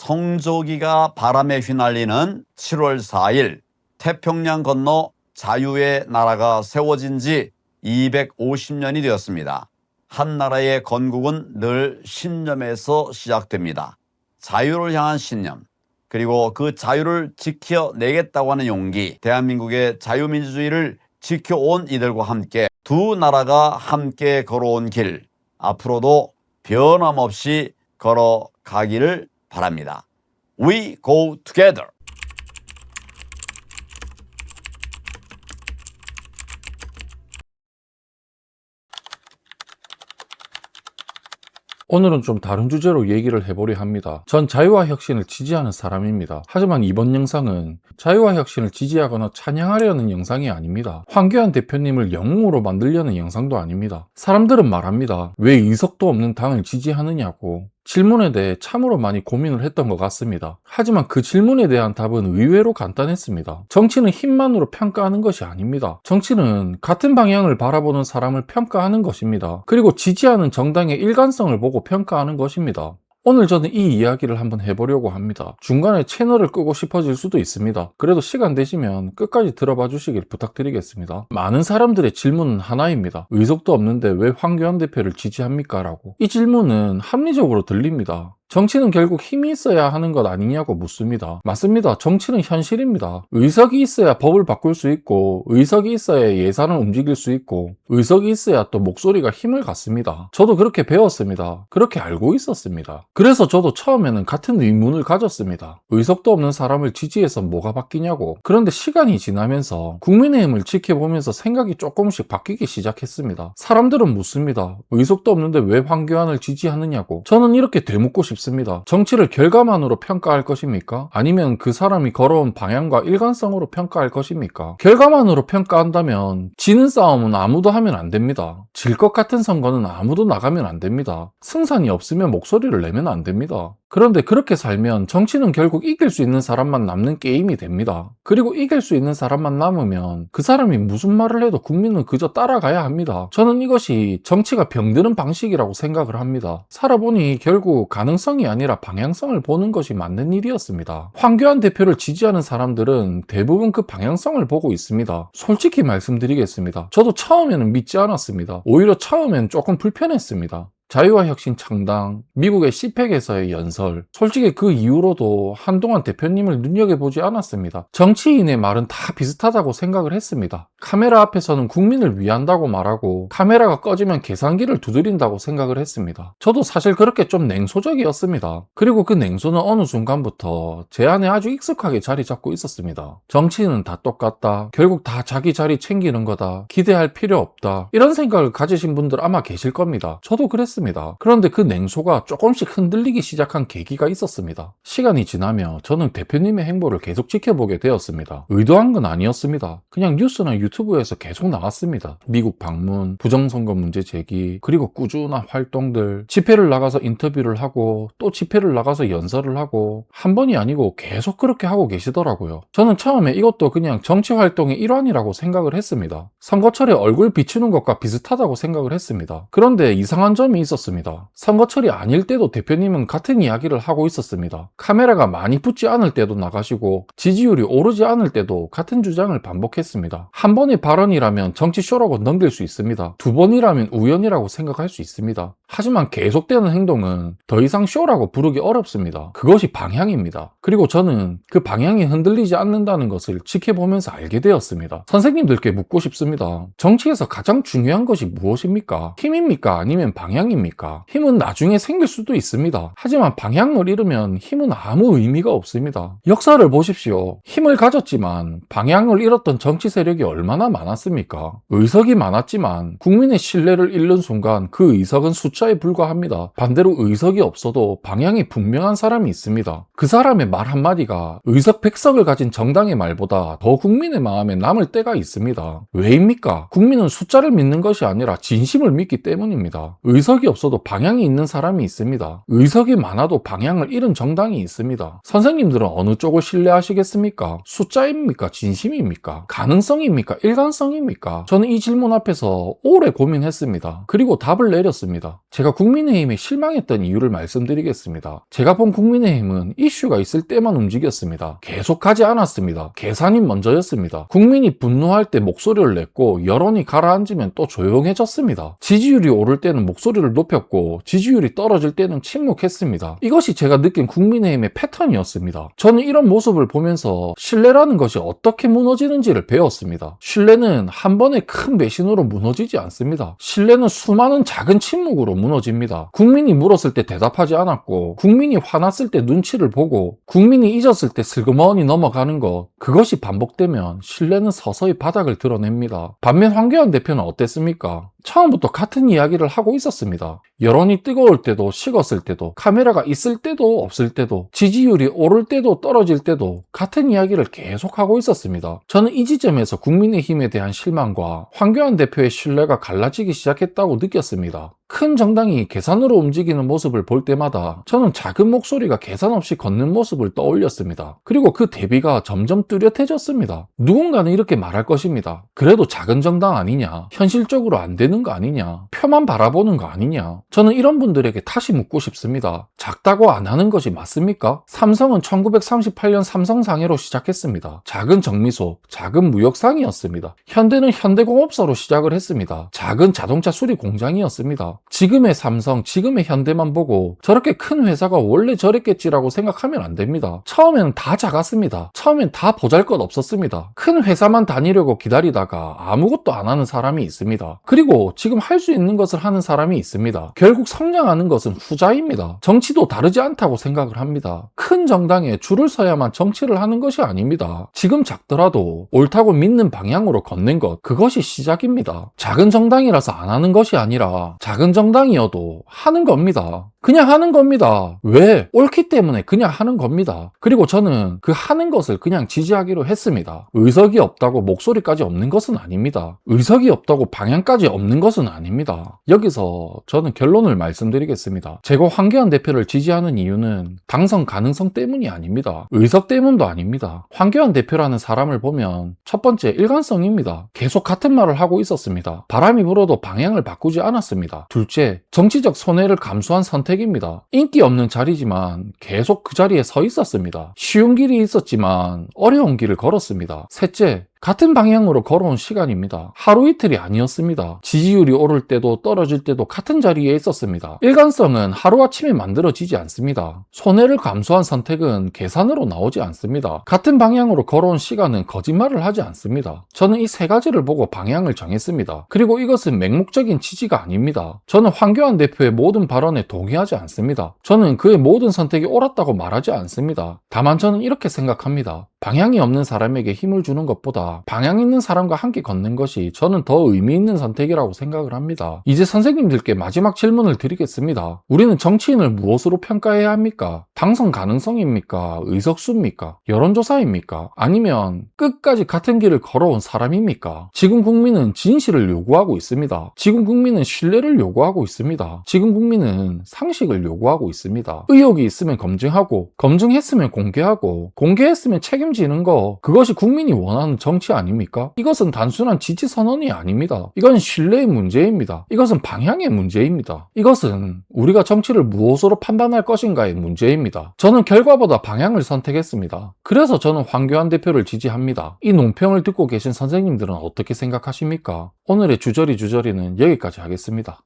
성조기가 바람에 휘날리는 7월 4일 태평양 건너 자유의 나라가 세워진 지 250년이 되었습니다. 한 나라의 건국은 늘 신념에서 시작됩니다. 자유를 향한 신념, 그리고 그 자유를 지켜내겠다고 하는 용기, 대한민국의 자유민주주의를 지켜온 이들과 함께 두 나라가 함께 걸어온 길, 앞으로도 변함없이 걸어가기를 바랍니다. We go together. 오늘은 좀 다른 주제로 얘기를 해보려 합니다. 전 자유와 혁신을 지지하는 사람입니다. 하지만 이번 영상은 자유와 혁신을 지지하거나 찬양하려는 영상이 아닙니다. 황교안 대표님을 영웅으로 만들려는 영상도 아닙니다. 사람들은 말합니다. 왜 의석도 없는 당을 지지하느냐고. 질문에 대해 참으로 많이 고민을 했던 것 같습니다. 하지만 그 질문에 대한 답은 의외로 간단했습니다. 정치는 힘만으로 평가하는 것이 아닙니다. 정치는 같은 방향을 바라보는 사람을 평가하는 것입니다. 그리고 지지하는 정당의 일관성을 보고 평가하는 것입니다. 오늘 저는 이 이야기를 한번 해보려고 합니다. 중간에 채널을 끄고 싶어질 수도 있습니다. 그래도 시간 되시면 끝까지 들어봐 주시길 부탁드리겠습니다. 많은 사람들의 질문은 하나입니다. 의석도 없는데 왜 황교안 대표를 지지합니까? 라고. 이 질문은 합리적으로 들립니다. 정치는 결국 힘이 있어야 하는 것 아니냐고 묻습니다. 맞습니다. 정치는 현실입니다. 의석이 있어야 법을 바꿀 수 있고, 의석이 있어야 예산을 움직일 수 있고, 의석이 있어야 또 목소리가 힘을 갖습니다. 저도 그렇게 배웠습니다. 그렇게 알고 있었습니다. 그래서 저도 처음에는 같은 의문을 가졌습니다. 의석도 없는 사람을 지지해서 뭐가 바뀌냐고. 그런데 시간이 지나면서 국민의힘을 지켜보면서 생각이 조금씩 바뀌기 시작했습니다. 사람들은 묻습니다. 의석도 없는데 왜 황교안을 지지하느냐고. 저는 이렇게 되묻고 싶습니다. 정치를 결과만으로 평가할 것입니까? 아니면 그 사람이 걸어온 방향과 일관성으로 평가할 것입니까? 결과만으로 평가한다면 지는 싸움은 아무도 하면 안 됩니다. 질 것 같은 선거는 아무도 나가면 안 됩니다. 승산이 없으면 목소리를 내면 안 됩니다. 그런데 그렇게 살면 정치는 결국 이길 수 있는 사람만 남는 게임이 됩니다. 그리고 이길 수 있는 사람만 남으면 그 사람이 무슨 말을 해도 국민은 그저 따라가야 합니다. 저는 이것이 정치가 병드는 방식이라고 생각을 합니다. 살아보니 결국 가능성이 아니라 방향성을 보는 것이 맞는 일이었습니다. 황교안 대표를 지지하는 사람들은 대부분 그 방향성을 보고 있습니다. 솔직히 말씀드리겠습니다. 저도 처음에는 믿지 않았습니다. 오히려 처음엔 조금 불편했습니다. 자유와 혁신 창당, 미국의 CPEC에서의 연설, 솔직히 그 이후로도 한동안 대표님을 눈여겨보지 않았습니다. 정치인의 말은 다 비슷하다고 생각을 했습니다. 카메라 앞에서는 국민을 위한다고 말하고 카메라가 꺼지면 계산기를 두드린다고 생각을 했습니다. 저도 사실 그렇게 좀 냉소적이었습니다. 그리고 그 냉소는 어느 순간부터 제 안에 아주 익숙하게 자리 잡고 있었습니다. 정치인은 다 똑같다. 결국 다 자기 자리 챙기는 거다. 기대할 필요 없다. 이런 생각을 가지신 분들 아마 계실 겁니다. 저도 그랬습니다. 그런데 그 냉소가 조금씩 흔들리기 시작한 계기가 있었습니다. 시간이 지나며 저는 대표님의 행보를 계속 지켜보게 되었습니다. 의도한 건 아니었습니다. 그냥 뉴스나 유튜브에서 계속 나왔습니다. 미국 방문, 부정선거 문제 제기, 그리고 꾸준한 활동들, 집회를 나가서 인터뷰를 하고 또 집회를 나가서 연설을 하고 한 번이 아니고 계속 그렇게 하고 계시더라고요. 저는 처음에 이것도 그냥 정치활동의 일환이라고 생각을 했습니다. 선거철에 얼굴 비추는 것과 비슷하다고 생각을 했습니다. 그런데 이상한 점이 있었습니다. 선거철이 아닐 때도 대표님은 같은 이야기를 하고 있었습니다. 카메라가 많이 붙지 않을 때도 나가시고 지지율이 오르지 않을 때도 같은 주장을 반복했습니다. 한 번의 발언이라면 정치쇼라고 넘길 수 있습니다. 두 번이라면 우연이라고 생각할 수 있습니다. 하지만 계속되는 행동은 더 이상 쇼라고 부르기 어렵습니다. 그것이 방향입니다. 그리고 저는 그 방향이 흔들리지 않는다는 것을 지켜보면서 알게 되었습니다. 선생님들께 묻고 싶습니다. 정치에서 가장 중요한 것이 무엇입니까? 힘입니까? 아니면 방향입니까? 힘은 나중에 생길 수도 있습니다. 하지만 방향을 잃으면 힘은 아무 의미가 없습니다. 역사를 보십시오. 힘을 가졌지만 방향을 잃었던 정치 세력이 얼마나 많았습니까? 의석이 많았지만 국민의 신뢰를 잃는 순간 그 의석은 숫자에 불과합니다. 반대로 의석이 없어도 방향이 분명한 사람이 있습니다. 그 사람의 말 한마디가 의석 100석을 가진 정당의 말보다 더 국민의 마음에 남을 때가 있습니다. 왜입니까? 국민은 숫자를 믿는 것이 아니라 진심을 믿기 때문입니다. 의석이 없어도 방향이 있는 사람이 있습니다. 의석이 많아도 방향을 잃은 정당이 있습니다. 선생님들은 어느 쪽을 신뢰하시겠습니까? 숫자입니까? 진심입니까? 가능성입니까? 일관성입니까? 저는 이 질문 앞에서 오래 고민했습니다. 그리고 답을 내렸습니다. 제가 국민의힘에 실망했던 이유를 말씀드리겠습니다. 제가 본 국민의힘은 이슈가 있을 때만 움직였습니다. 계속 가지 않았습니다. 계산이 먼저였습니다. 국민이 분노할 때 목소리를 냈고 여론이 가라앉으면 또 조용해졌습니다. 지지율이 오를 때는 목소리를 높였고 지지율이 떨어질 때는 침묵했습니다. 이것이 제가 느낀 국민의힘의 패턴이었습니다. 저는 이런 모습을 보면서 신뢰라는 것이 어떻게 무너지는지를 배웠습니다. 신뢰는 한 번의 큰 배신으로 무너지지 않습니다. 신뢰는 수많은 작은 침묵으로 무너집니다. 국민이 물었을 때 대답하지 않았고 국민이 화났을 때 눈치를 보고 국민이 잊었을 때 슬그머니 넘어가는 것, 그것이 반복되면 신뢰는 서서히 바닥을 드러냅니다. 반면 황교안 대표는 어땠습니까? 처음부터 같은 이야기를 하고 있었습니다. 여론이 뜨거울 때도 식었을 때도 카메라가 있을 때도 없을 때도 지지율이 오를 때도 떨어질 때도 같은 이야기를 계속하고 있었습니다. 저는 이 지점에서 국민의힘에 대한 실망과 황교안 대표의 신뢰가 갈라지기 시작했다고 느꼈습니다. 큰 정당이 계산으로 움직이는 모습을 볼 때마다 저는 작은 목소리가 계산 없이 걷는 모습을 떠올렸습니다. 그리고 그 대비가 점점 뚜렷해졌습니다. 누군가는 이렇게 말할 것입니다. 그래도 작은 정당 아니냐? 현실적으로 안 되는 거 아니냐? 표만 바라보는 거 아니냐? 저는 이런 분들에게 다시 묻고 싶습니다. 작다고 안 하는 것이 맞습니까? 삼성은 1938년 삼성상해로 시작했습니다. 작은 정미소, 작은 무역상이었습니다. 현대는 현대공업사로 시작을 했습니다. 작은 자동차 수리 공장이었습니다. 지금의 삼성, 지금의 현대만 보고 저렇게 큰 회사가 원래 저랬겠지라고 생각하면 안 됩니다. 처음에는 다 작았습니다. 처음엔 다 보잘것 없었습니다. 큰 회사만 다니려고 기다리다가 아무것도 안 하는 사람이 있습니다. 그리고 지금 할 수 있는 것을 하는 사람이 있습니다. 결국 성장하는 것은 후자입니다. 정치도 다르지 않다고 생각을 합니다. 큰 정당에 줄을 서야만 정치를 하는 것이 아닙니다. 지금 작더라도 옳다고 믿는 방향으로 걷는 것, 그것이 시작입니다. 작은 정당이라서 안 하는 것이 아니라 작은 정당이어도 하는 겁니다. 그냥 하는 겁니다. 왜? 옳기 때문에 그냥 하는 겁니다. 그리고 저는 그 하는 것을 그냥 지지하기로 했습니다. 의석이 없다고 목소리까지 없는 것은 아닙니다. 의석이 없다고 방향까지 없는 것은 아닙니다. 여기서 저는 결론을 말씀드리겠습니다. 제가 황교안 대표를 지지하는 이유는 당선 가능성 때문이 아닙니다. 의석 때문도 아닙니다. 황교안 대표라는 사람을 보면 첫 번째 일관성입니다. 계속 같은 말을 하고 있었습니다. 바람이 불어도 방향을 바꾸지 않았습니다. 둘째, 정치적 손해를 감수한 선택입니다. 인기 없는 자리지만 계속 그 자리에 서 있었습니다. 쉬운 길이 있었지만 어려운 길을 걸었습니다. 셋째, 같은 방향으로 걸어온 시간입니다. 하루 이틀이 아니었습니다. 지지율이 오를 때도 떨어질 때도 같은 자리에 있었습니다. 일관성은 하루아침에 만들어지지 않습니다. 손해를 감수한 선택은 계산으로 나오지 않습니다. 같은 방향으로 걸어온 시간은 거짓말을 하지 않습니다. 저는 이 세 가지를 보고 방향을 정했습니다. 그리고 이것은 맹목적인 지지가 아닙니다. 저는 황교안 대표의 모든 발언에 동의하지 않습니다. 저는 그의 모든 선택이 옳았다고 말하지 않습니다. 다만 저는 이렇게 생각합니다. 방향이 없는 사람에게 힘을 주는 것보다 방향 있는 사람과 함께 걷는 것이 저는 더 의미 있는 선택이라고 생각을 합니다. 이제 선생님들께 마지막 질문을 드리겠습니다. 우리는 정치인을 무엇으로 평가해야 합니까? 당선 가능성입니까? 의석수입니까? 여론조사입니까? 아니면 끝까지 같은 길을 걸어온 사람입니까? 지금 국민은 진실을 요구하고 있습니다. 지금 국민은 신뢰를 요구하고 있습니다. 지금 국민은 상식을 요구하고 있습니다. 의혹이 있으면 검증하고, 검증했으면 공개하고, 공개했으면 책임지는 거, 그것이 국민이 원하는 정치 아닙니까? 이것은 단순한 지지 선언이 아닙니다. 이건 신뢰의 문제입니다. 이것은 방향의 문제입니다. 이것은 우리가 정치를 무엇으로 판단할 것인가의 문제입니다. 저는 결과보다 방향을 선택했습니다. 그래서 저는 황교안 대표를 지지합니다. 이 논평을 듣고 계신 선생님들은 어떻게 생각하십니까? 오늘의 주저리는 여기까지 하겠습니다.